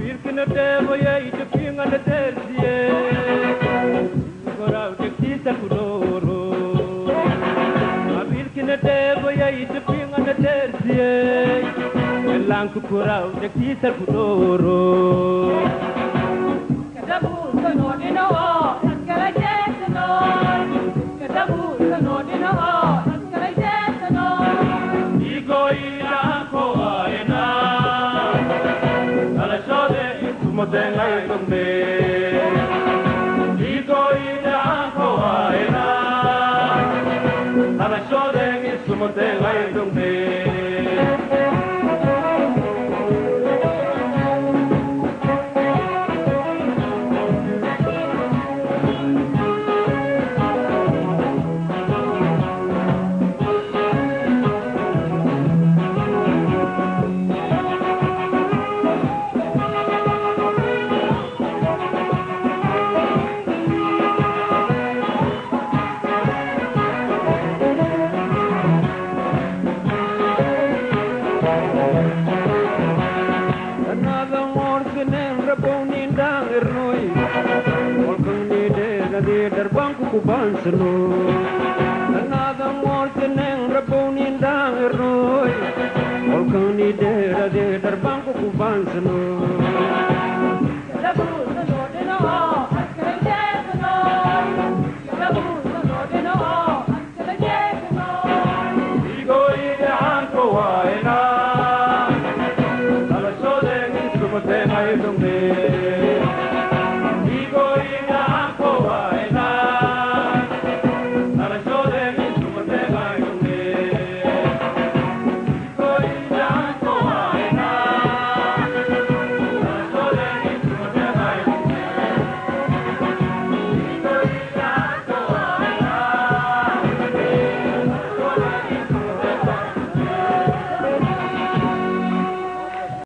Birkina devo yai te pinga na terzie Gorau te tisa kudoro Birkina devo yai te pinga na terzie Elanku kurau te tisa kudoro Kadabu no dino askara jetno Kadabu no dino askara jetno Igo ira ko aena Ala shode sumotenga itumbe Igo ira ko aena Ala shode sumotenga itumbe Terbangku kuban seno, another more than Raboni down the road. All can need the terbangku kuban seno. Igo ide anko waena, ala sode ni sumate mai dongme.